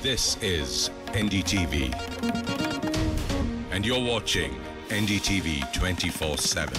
This is NDTV, and you're watching NDTV 24/7.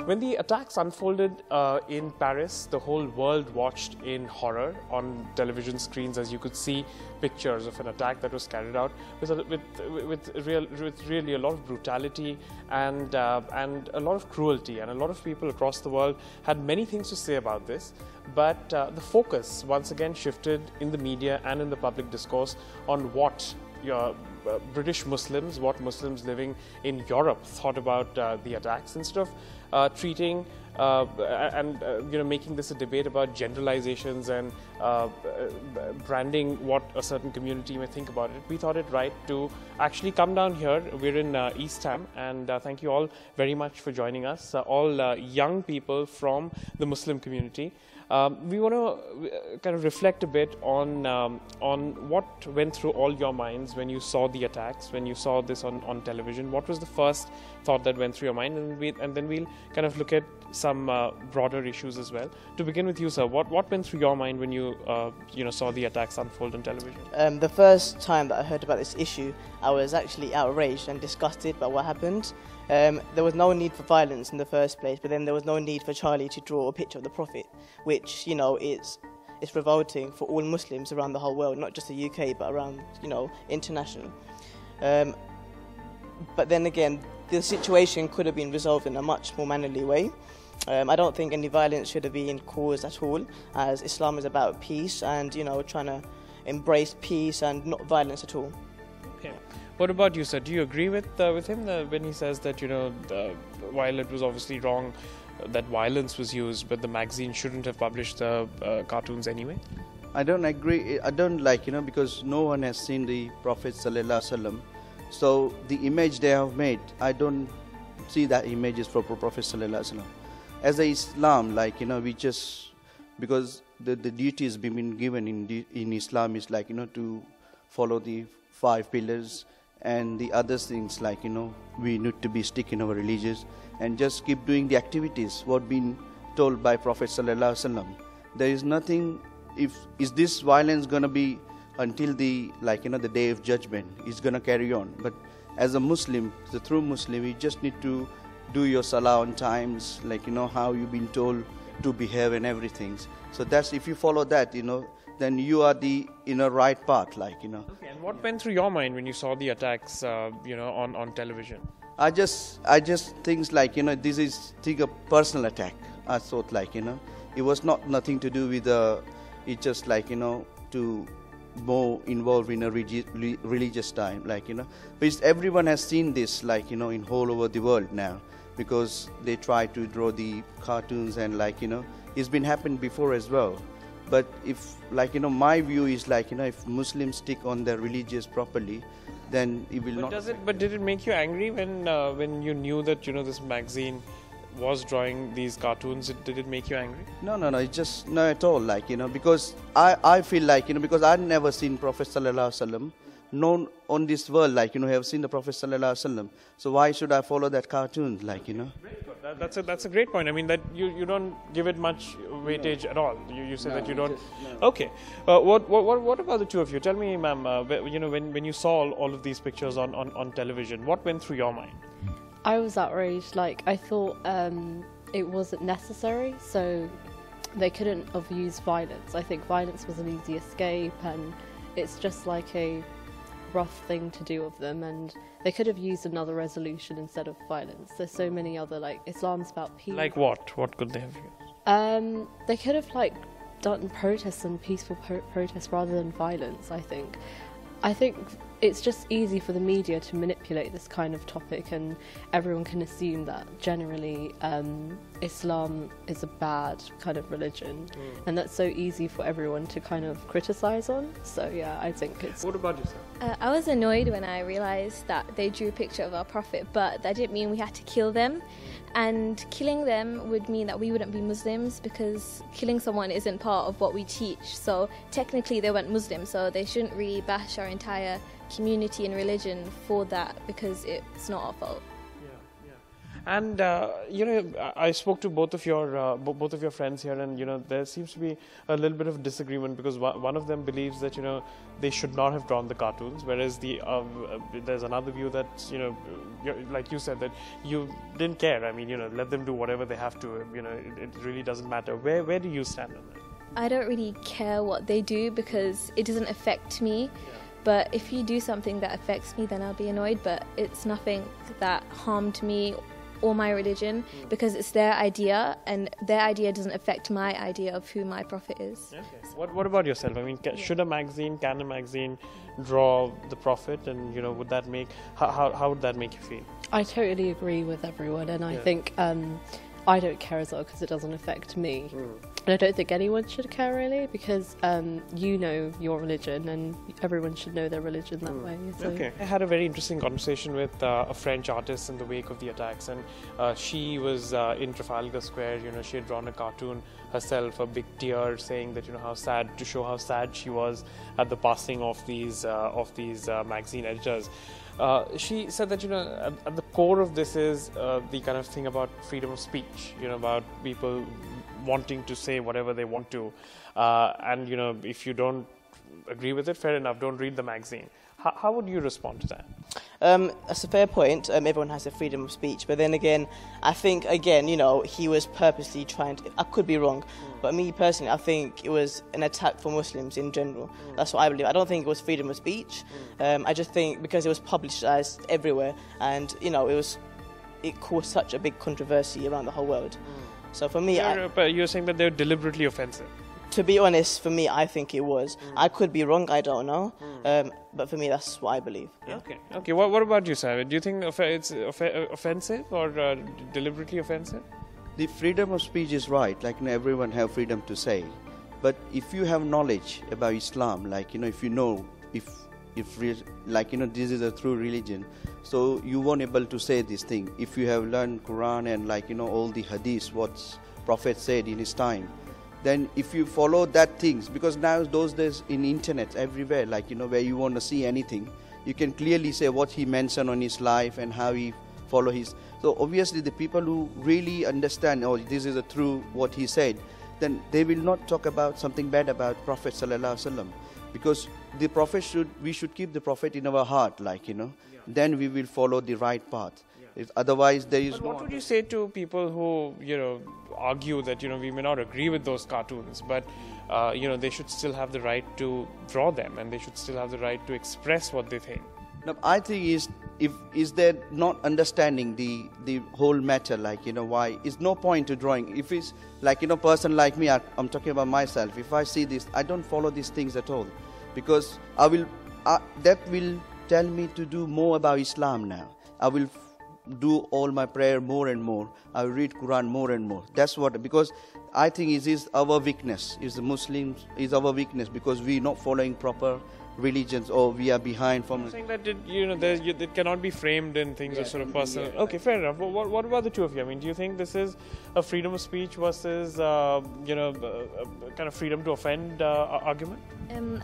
When the attacks unfolded in Paris, the whole world watched in horror on television screens as you could see pictures of an attack that was carried out with really a lot of brutality and a lot of cruelty. And a lot of people across the world had many things to say about this. But the focus once again shifted in the media and in the public discourse on what British Muslims, what Muslims living in Europe thought about the attacks, instead of treating making this a debate about generalizations and branding what a certain community may think about it. We thought it right to actually come down here. We're in East Ham, and thank you all very much for joining us, all young people from the Muslim community. We want to kind of reflect a bit on what went through all your minds when you saw the attacks, when you saw this on television. What was the first thought that went through your mind? And then we'll kind of look at some broader issues as well. To begin with you, sir, what went through your mind when you saw the attacks unfold on television? The first time that I heard about this issue, I was actually outraged and disgusted by what happened. There was no need for violence in the first place, but then there was no need for Charlie to draw a picture of the Prophet, which, it's revolting for all Muslims around the whole world, not just the UK, but around, international. But then again, the situation could have been resolved in a much more mannerly way. I don't think any violence should have been caused at all, as Islam is about peace and, trying to embrace peace and not violence at all. Okay. What about you, sir? Do you agree with him when he says that, while it was obviously wrong that violence was used, but the magazine shouldn't have published the cartoons anyway? I don't agree. I don't because no one has seen the Prophet ﷺ. So the image they have made, I don't see that image is for Prophet ﷺ. As a Islam, we just, because the duties being given in Islam is to follow the 5 pillars and the other things we need to be stick in our religions and just keep doing the activities what been told by Prophet ﷺ. There is nothing. Is this violence gonna be until the the day of judgment? Is gonna carry on. But as a Muslim, the true Muslim, you just need to do your salah on times, how you've been told to behave and everything. So that's, if you follow that, then you are in a right path, Okay, and what went through your mind when you saw the attacks, on television? I just think this is a personal attack. I thought it was nothing to do with it's just to more involved in a religious time, Because everyone has seen this, in whole over the world now, because they try to draw the cartoons and it's been happened before as well. But if my view is if Muslims stick on their religious properly, then it will not. But did it make you angry when you knew that this magazine was drawing these cartoons? Did it make you angry? No, it's just not at all. Because I feel because I've never seen Prophet ﷺ known on this world, have seen the Prophet ﷺ. So why should I follow that cartoon, Very good. That's a great point. I mean, that you don't give it much weightage at all. You say that you don't. No. Okay. What about the two of you? Tell me, ma'am. When you saw all of these pictures on television, what went through your mind? I was outraged. I thought it wasn't necessary, so they couldn't have used violence. I think violence was an easy escape, and it's just a rough thing to do of them, and they could have used another resolution instead of violence. There's so many other, Islam's about peace. Like what? What could they have used? They could have done protests and peaceful protests rather than violence. I think it's just easy for the media to manipulate this kind of topic, and everyone can assume that generally Islam is a bad kind of religion, and that's so easy for everyone to kind of criticize on. So yeah, I think it's... What about yourself? I was annoyed when I realised that they drew a picture of our Prophet, but that didn't mean we had to kill them. And killing them would mean that we wouldn't be Muslims, because killing someone isn't part of what we teach. So technically they weren't Muslim, so they shouldn't really bash our entire community and religion for that, because it's not our fault. And I spoke to both of your friends here, and there seems to be a little bit of disagreement, because one of them believes that they should not have drawn the cartoons, whereas there's another view that like you said, that you didn't care. I mean, let them do whatever they have to. It really doesn't matter. Where do you stand on that? I don't really care what they do, because it doesn't affect me. But if you do something that affects me, then I'll be annoyed. But it's nothing that harmed me or my religion, because it's their idea, and their idea doesn't affect my idea of who my Prophet is. Okay. What about yourself? I mean, can a magazine draw the Prophet, and would that make how would that make you feel? I totally agree with everyone, and I think I don't care as well, because it doesn't affect me. And I don't think anyone should care really, because you know your religion, and everyone should know their religion that way. So. Okay. I had a very interesting conversation with a French artist in the wake of the attacks, and she was in Trafalgar Square. She had drawn a cartoon herself, a big tear, saying that how sad, to show how sad she was at the passing of these magazine editors. She said that at the core of this is the kind of thing about freedom of speech, about people wanting to say whatever they want to, and if you don't agree with it, fair enough, don't read the magazine. How would you respond to that? That's a fair point. Everyone has the freedom of speech, but then again, I think he was purposely trying to. I could be wrong, but me personally, I think it was an attack for Muslims in general. That's what I believe. I don't think it was freedom of speech. I just think because it was publicized everywhere, and it caused such a big controversy around the whole world. So for me, you're saying that they're deliberately offensive. To be honest, for me, I think it was. I could be wrong, I don't know. But for me, that's what I believe. Yeah. Okay. What about you, Simon? Do you think it's offensive or deliberately offensive? The freedom of speech is right. Everyone have freedom to say. But if you have knowledge about Islam, if you know, if this is a true religion, so you won't able to say this thing. If you have learned Quran and all the hadiths, what Prophet said in his time, then if you follow that things, because now those days in internet everywhere, where you want to see anything, you can clearly say what he mentioned on his life and how he follow his. So obviously the people who really understand, this is a true what he said, then they will not talk about something bad about Prophet Sallallahu Alaihi Wasallam, because the Prophet we should keep the Prophet in our heart, then we will follow the right path. If otherwise there is. But what would you say to people who argue that we may not agree with those cartoons, but they should still have the right to draw them, and they should still have the right to express what they think? No, I think is there not understanding the whole matter, why is no point to drawing. If it's person like me, I'm talking about myself. If I see this, I don't follow these things at all, because that will tell me to do more about Islam now. I will do all my prayer more and more. I will read Quran more and more. That's what, because I think it is our weakness. Is the Muslims is our weakness, because we not following proper religions, or we are behind from. I'm saying that it cannot be framed in things of sort of personal. Yeah. Okay, fair enough. What about the two of you? I mean, do you think this is a freedom of speech versus kind of freedom to offend argument?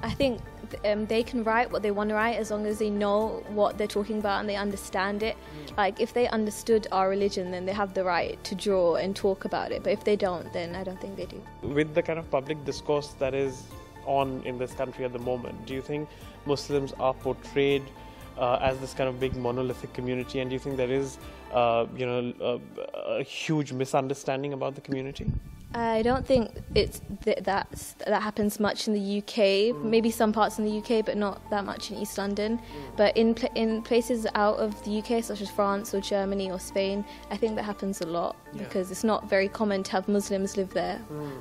I think they can write what they want to write, as long as they know what they're talking about and they understand it. If they understood our religion, then they have the right to draw and talk about it. But if they don't, then I don't think they do. With the kind of public discourse that is on in this country at the moment, do you think Muslims are portrayed as this kind of big monolithic community, and do you think there is a huge misunderstanding about the community? I don't think it's that happens much in the UK. Maybe some parts in the UK, but not that much in East London. But in places out of the UK, such as France or Germany or Spain, I think that happens a lot. because it's not very common to have Muslims live there,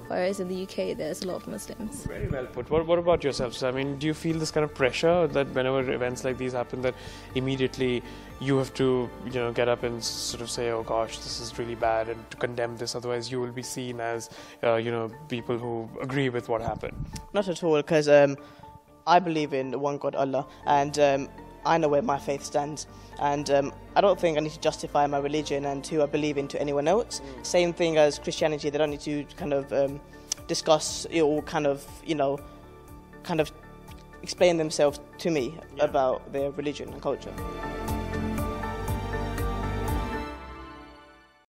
whereas in the UK there's a lot of Muslims. Very well put. What about yourselves? I mean, do you feel this kind of pressure that whenever events like these happen, that immediately you have to, get up and sort of say, oh gosh, this is really bad, and to condemn this, otherwise you will be seen as, people who agree with what happened? Not at all, because I believe in one God, Allah, and I know where my faith stands, and I don't think I need to justify my religion and who I believe in to anyone else. Same thing as Christianity, they don't need to kind of discuss it or kind of explain themselves to me about their religion and culture.